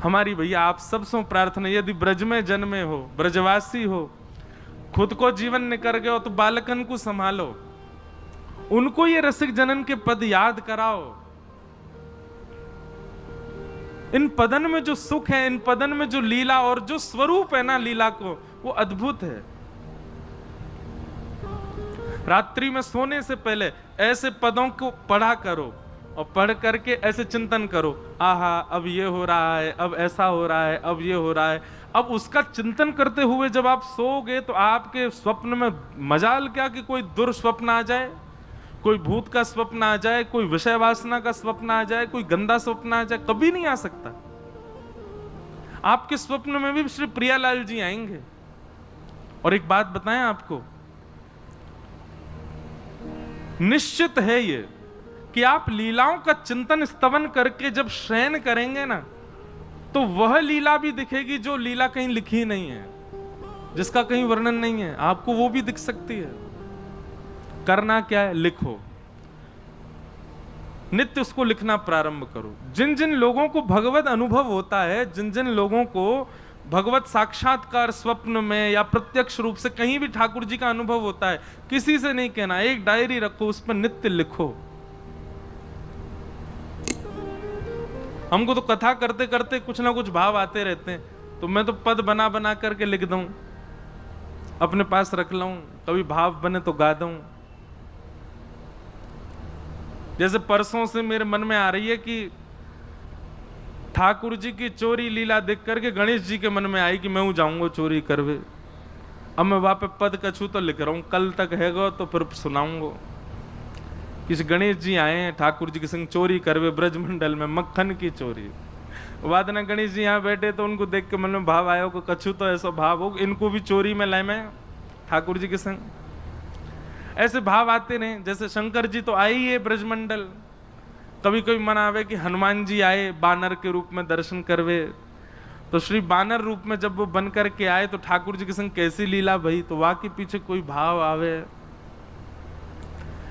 हमारी भैया आप सबसे प्रार्थना, यदि ब्रज में जन्मे हो, ब्रजवासी हो, खुद को जीवन निकर गए हो तो बालकन को संभालो, उनको ये रसिक जनन के पद याद कराओ। इन पदन में जो सुख है, इन पदन में जो लीला और जो स्वरूप है ना लीला को, वो अद्भुत है। रात्रि में सोने से पहले ऐसे पदों को पढ़ा करो और पढ़ करके ऐसे चिंतन करो, आहा अब ये हो रहा है, अब ऐसा हो रहा है, अब ये हो रहा है। अब उसका चिंतन करते हुए जब आप सोओगे तो आपके स्वप्न में मजाल क्या कि कोई दुर्स्वप्न आ जाए, कोई भूत का स्वप्न आ जाए, कोई विषय वासना का स्वप्न आ जाए, कोई गंदा स्वप्न आ जाए, कभी नहीं आ सकता। आपके स्वप्न में भी श्री प्रियालाल जी आएंगे। और एक बात बताएं आपको, निश्चित है ये कि आप लीलाओं का चिंतन स्तवन करके जब शयन करेंगे ना, तो वह लीला भी दिखेगी जो लीला कहीं लिखी नहीं है, जिसका कहीं वर्णन नहीं है, आपको वो भी दिख सकती है। करना क्या है, लिखो, नित्य उसको लिखना प्रारंभ करो। जिन जिन लोगों को भगवत अनुभव होता है, जिन जिन लोगों को भगवत साक्षात्कार स्वप्न में या प्रत्यक्ष रूप से कहीं भी ठाकुर जी का अनुभव होता है, किसी से नहीं कहना, एक डायरी रखो, उस पर नित्य लिखो। हमको तो कथा करते करते कुछ ना कुछ भाव आते रहते हैं, तो मैं तो पद बना बना करके लिख दूं, अपने पास रख लूं, कभी भाव बने तो गा दूं। जैसे परसों से मेरे मन में आ रही है कि ठाकुर जी की चोरी लीला देख करके गणेश जी के मन में आई कि मैं जाऊंगा चोरी करवे। अब मैं वहां पे पद कछू तो लिख रहा हूं, कल तक हैगा तो फिर सुनाऊंगा। किसी गणेश जी आए हैं ठाकुर जी के संग चोरी करवे ब्रजमंडल में, मक्खन की चोरी। बाद में गणेश जी यहाँ बैठे तो उनको देख के मन में भाव आया, कछु तो ऐसा भाव हो इनको भी चोरी में लाए मैं ठाकुर जी के संग। ऐसे भाव आते रहे। जैसे शंकर जी तो आए ही है ब्रजमंडल, कभी कभी मन आवे कि हनुमान जी आए बानर के रूप में दर्शन करवे, तो श्री बानर रूप में जब वो बन करके आए तो ठाकुर जी के संग कैसी लीला भई, तो वहां के पीछे कोई भाव आवे।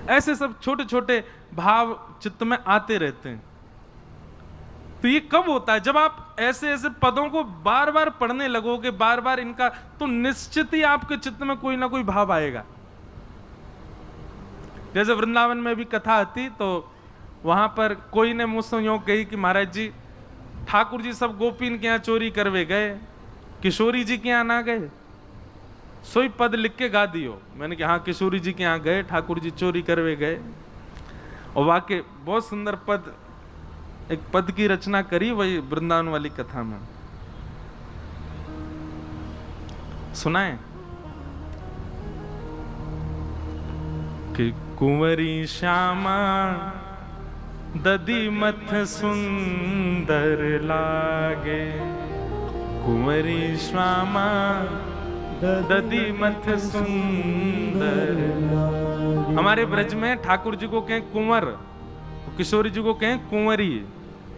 ऐसे सब छोटे छोटे भाव चित्त में आते रहते हैं। तो ये कब होता है, जब आप ऐसे ऐसे पदों को बार बार पढ़ने लगोगे, बार बार इनका, तो निश्चित ही आपके चित्त में कोई ना कोई भाव आएगा। जैसे वृंदावन में भी कथा आती तो वहां पर कोई ने मुझसे यूं कही कि महाराज जी ठाकुर जी सब गोपीन के यहाँ चोरी करवे गए, किशोरी जी के यहाँ ना गए, सोई पद लिख के गा दियो। मैंने कहा हाँ किशोरी जी के यहाँ गए, ठाकुर जी चोरी करवे गए। और वाकई बहुत सुंदर पद, एक पद की रचना करी वही वृंदावन वाली कथा में, सुनाए कि कुंवरी श्यामा ददी मथ सुंदर लागे, कुंवरी श्यामा ददी मथ सुंदर लागे। हमारे ब्रज में ठाकुर जी को कहें कुंवर, किशोरी जी को कहें कुंवरी,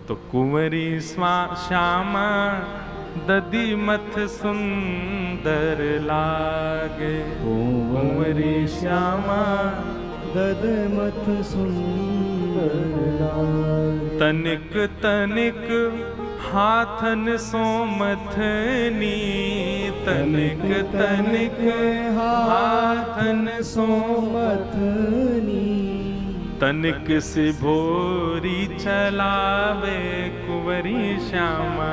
तो कुंवरी श्यामा ददी मथ सुंदर लागे, कुंवरी श्यामा दद मथ सुंदर लागे। तनिक तनिक हाथन सो मथनी, तनिक तनिक हाथन सो मथनी, तनिक से भोरी चलावे कुंवरी श्यामा,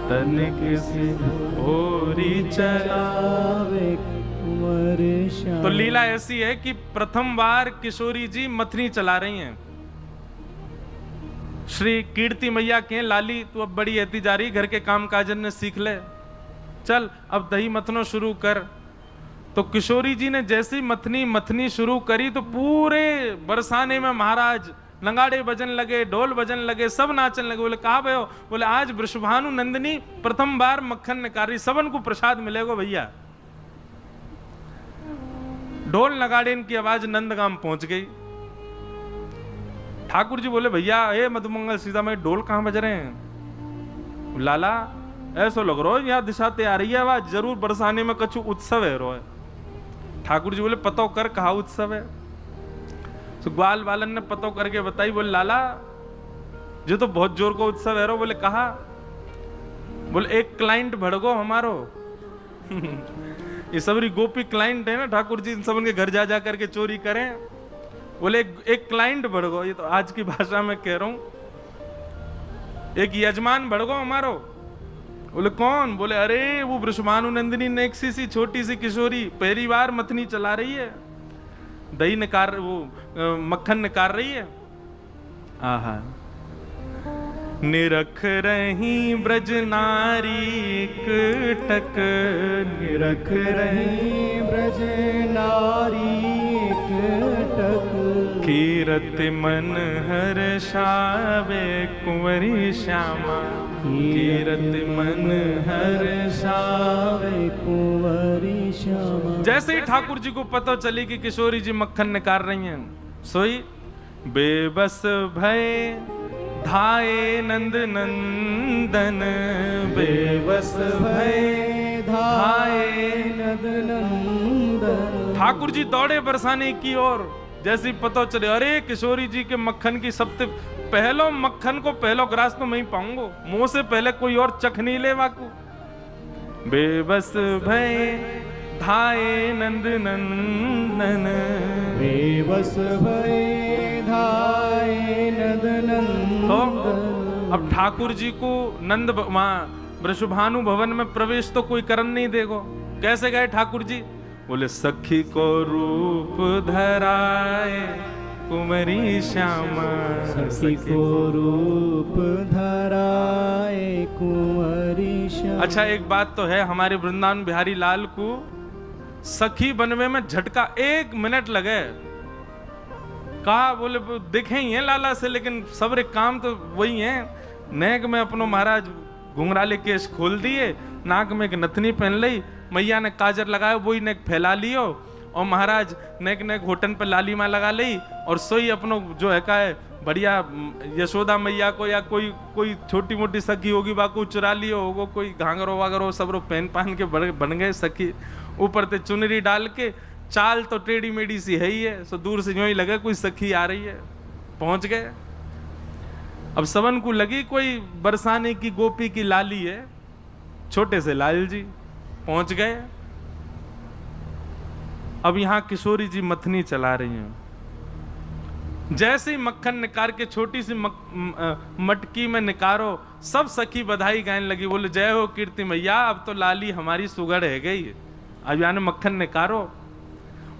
तनिक से भोरी चलावे कुंवरी श्यामा। तो लीला ऐसी है कि प्रथम बार किशोरी जी मथनी चला रही हैं। श्री कीर्ति मैया के लाली तू अब बड़ी ऐती जा रही, घर के काम काजन ने सीख ले, चल अब दही मथनो शुरू कर। तो किशोरी जी ने जैसी मथनी शुरू करी तो पूरे बरसाने में महाराज नगाड़े बजन लगे, ढोल बजन लगे, सब नाचन लगे। बोले कहा भयो, बोले आज वृषभानु नंदिनी प्रथम बार मक्खन निकारी, सबन को प्रसाद मिलेगा भैया। ढोल नगाड़े की आवाज नंदगाम पहुंच गई। ठाकुर जी बोले भैया हे मधुमंगल सीता में ढोल कहां बज रहे हैं? लाला ऐसा लग रहा है यहाँ दिशा ते आ रही है आवाज, जरूर बरसाने में कछु उत्सव है रो है। ठाकुर जी बोले पतो कर कहा उत्सव है? तो ग्वाल वालन ने पतो करके बताई, बोले लाला जो तो बहुत जोर का उत्सव है रो। बोले कहा? बोले एक क्लाइंट भड़को हमारो। ये सबरी गोपी क्लाइंट है ना ठाकुर जी, इन सब उनके घर जा जा करके चोरी करें। बोले एक क्लाइंट भड़को, ये तो आज की भाषा में कह रहा हूं, एक यजमान भड़को हमारो। बोले कौन? बोले अरे वो वृषभानु नंदिनी ने एक सी छोटी सी किशोरी पहली बार मथनी चला रही है, दही निकाल, वो मक्खन निकाल रही है। आहा, निरख रही ब्रज नारी टक, निरख रही ब्रज नारी टक, कीरत मन हर्षावे कुंवरी श्यामा, कीरत मन हर्षावे कुंवरी श्यामा। जैसे ही ठाकुर जी को पता चली कि किशोरी जी मक्खन निकाल रही हैं, सोई बेबस भय धाये नंद नंदन, बेबस भय धाये नंद नंदन। ठाकुर जी दौड़े बरसाने की ओर। जैसे ही पता चले अरे किशोरी जी के मक्खन की सबसे पहलो मक्खन को पहलो ग्रास तो मैं ही पाऊंगा, मुंह से पहले कोई और चख नहीं ले वाकू। बेबस भय धाये नंद नंदन, बेबस भय धाये नंद नंदन। तो अब ठाकुर जी को नंद वहां वृषभानु भवन में प्रवेश तो कोई करन नहीं देगो। कैसे गए ठाकुर जी? बोले सखी को रूप धराए कुंवरी श्यामा, सखी को रूप धराए कुंवरी श्यामा। अच्छा एक बात तो है, हमारे वृंदावन बिहारी लाल को सखी बनवे में झटका 1 मिनट लगे। कहा बोले दिखे ही है लाला से, लेकिन सबरे काम तो वही है। नेक में अपनो महाराज घुंघराले केश खोल दिए, नाक में एक नथनी पहन ली, मैया ने काजर लगाया वही नेक फैला लियो, और महाराज नेक नेक होटन पे लाली माँ लगा ली, और सोई अपनो जो है का है बढ़िया यशोदा मैया को या कोई छोटी मोटी सखी होगी बाको चुरा लियो होगो, कोई घाघरो वागरो सबरो पहन पान के बन गए सखी। ऊपर से चुनरी डाल के, चाल तो टेढ़ी मेढ़ी सी है ही है, सो दूर से यूं ही लगे कोई सखी आ रही है। पहुंच गए। अब सबन को लगी कोई बरसाने की गोपी की लाली है, छोटे से लाल जी पहुंच गए। अब यहां किशोरी जी मथनी चला रही हैं। जैसे ही मक्खन निकाल के छोटी सी मटकी में निकारो, सब सखी बधाई गाने लगी। बोले जय हो कीर्ति मैया, अब तो लाली हमारी सुगड़ है गई, अब यानी मक्खन निकारो।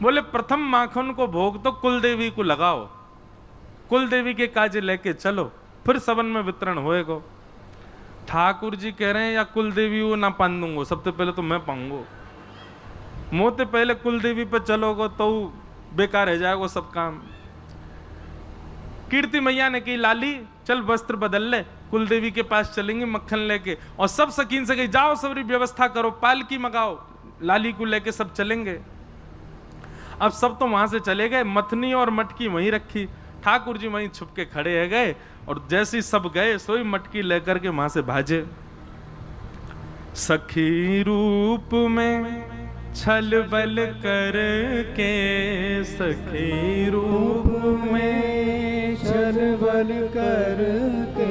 बोले प्रथम माखन को भोग तो कुल देवी को लगाओ, कुल देवी के काजे लेके चलो, फिर सबन में वितरण होएगो। ठाकुर जी कह रहे हैं या कुल देवी वो ना पान दूंगो, सबसे पहले तो मैं पाऊंगो। मोते पहले कुल देवी पे चलोगो तो बेकार रह जाएगा सब काम। कीर्ति मैया ने कही लाली चल वस्त्र बदल ले, कुल देवी के पास चलेंगे मक्खन लेके। और सब सकीन से कही जाओ सबरी व्यवस्था करो, पालकी मंगाओ, लाली को लेके सब चलेंगे। अब सब तो वहां से चले गए, मथनी और मटकी वहीं रखी, ठाकुर जी वहीं छुप के खड़े है गए। और जैसे सब गए सोई मटकी लेकर के वहां से भाजे। सखी रूप में छल बल करके, सखी रूप में छल बल करके,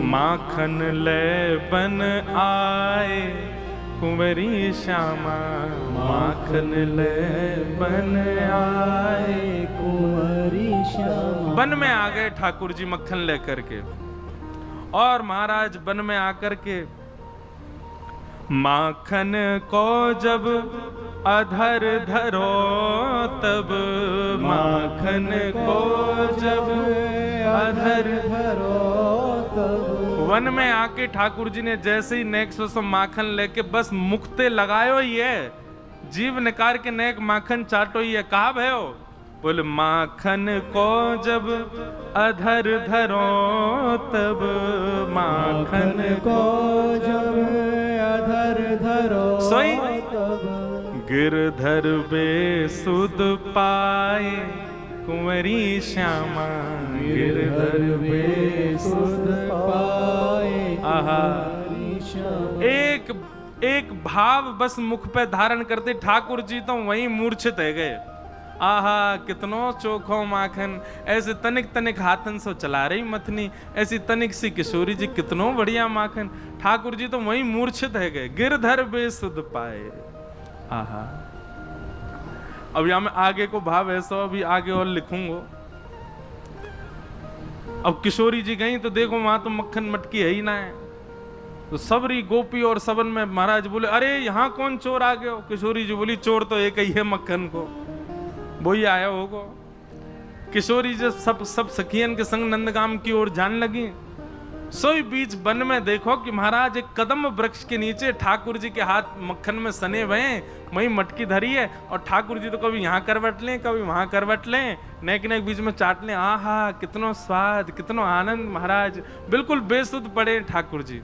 माखन ले बन आए कुंवरी श्यामा, माखन ले बन आए कुंवरी श्यामा। वन में आ गए ठाकुर जी मक्खन लेकर के। और महाराज वन में आकर के माखन को जब अधर धरो तब, माखन को जब अधर धरो तब। वन में आके ठाकुर जी ने जैसे ही नेक सो माखन लेके बस मुक्ते लगायो ही है, जीव निकाल के नेक माखन चाटो ही है। कहा भयो? बोले माखन को जब अधर धरो तब, माखन को जब अधर धरो सोई तब, गिरधर बेसुध पाए कुंवरी श्यामा, गिरधर बेसुध पाए आहा। कुंवरी श्यामा। एक भाव बस मुख पे धारण करते ठाकुर जी तो वहीं मूर्छित है गए। आहा कितनो चोखो माखन, ऐसे तनिक तनिक हाथन सो चला रही मथनी, ऐसी तनिक सी किशोरी जी कितनो बढ़िया माखन। ठाकुर जी तो वही मूर्छित है गए, गिरधर बेसुध पाए। आहा, अब यहां में आगे को भाव ऐसा, अभी आगे और लिखूंगा। अब किशोरी जी गई तो देखो वहां तो मक्खन मटकी है ही ना है, तो सबरी गोपी और सबन में महाराज बोले अरे यहाँ कौन चोर आ गए हो? किशोरी जी बोली चोर तो एक ही है मक्खन को, वही आया होगा। किशोरी जी सब सखियन के संग नंदगाम की ओर जान लगी। सोई बीच वन में देखो कि महाराज एक कदम वृक्ष के नीचे ठाकुर जी के हाथ मक्खन में सने हुए हैं, वही मटकी धरी है, और ठाकुर जी तो कभी यहाँ करवट लें कभी वहां करवट लें, नेक नेक बीच में चाट लें। आहा कितनो स्वाद, कितनो आनंद, महाराज बिल्कुल बेसुध पड़े ठाकुर जी।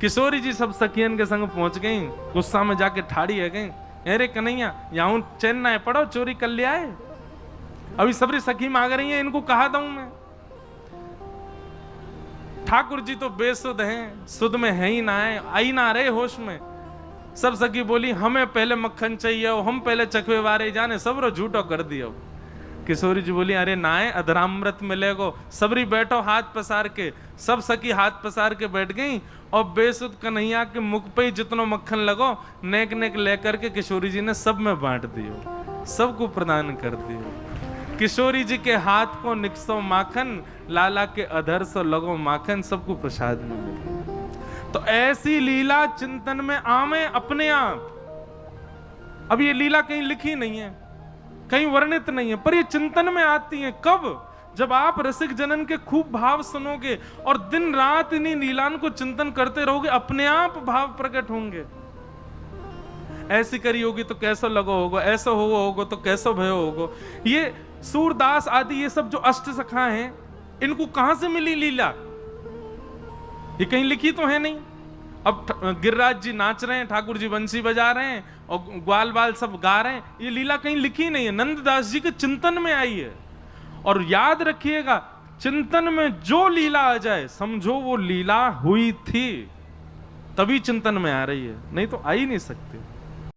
किशोरी जी सब सखियन के संग पहुंच गई, गुस्सा में जाके ठाड़ी है गई, अरे कन्हैया यहाँ चैन ना है, पड़ो चोरी कर लिया है। अभी सबरी सखी मांग रही है, इनको कहा दूं मैं? ठाकुर जी तो बेसुध हैं, सुध में है ही ना है, आई ना रहे होश में। सब सखी बोली हमें पहले मक्खन चाहिए, हम पहले चखवे वारे जाने, सब रो झूठो कर दियो। किशोरी जी बोली अरे ना है, अधरामृत मिलेगो। सबरी बैठो हाथ पसार के, सब सखी हाथ पसार के बैठ गई, और बेसुध कन्हैया के मुख पे ही जितनो मक्खन लगो नेक नेक लेकर के किशोरी जी ने सब में बांट दियो, सबको प्रदान कर दियो। किशोरी जी के हाथ को निकसो माखन, लाला के अधर से लगो माखन, सबको प्रसाद में मिले। तो ऐसी लीला चिंतन में आवे अपने आप। अब ये लीला कहीं लिखी नहीं है, कहीं वर्णित नहीं है, पर ये चिंतन में आती है। कब? जब आप रसिक जनन के खूब भाव सुनोगे और दिन रात इन्हीं लीलान को चिंतन करते रहोगे, अपने आप भाव प्रकट होंगे। ऐसी करी होगी तो कैसा लगो होगा, ऐसा हो होगा तो कैसा भयो होगा। ये सूरदास आदि ये सब जो अष्ट सखा हैं, इनको कहां से मिली लीला? ये कहीं लिखी तो है नहीं। अब गिरिराज जी नाच रहे हैं, ठाकुर जी बंसी बजा रहे हैं, और ग्वाल बाल सब गा रहे हैं, ये लीला कहीं लिखी नहीं है, नंददास जी के चिंतन में आई है। और याद रखिएगा, चिंतन में जो लीला आ जाए समझो वो लीला हुई थी, तभी चिंतन में आ रही है, नहीं तो आ ही नहीं सकती।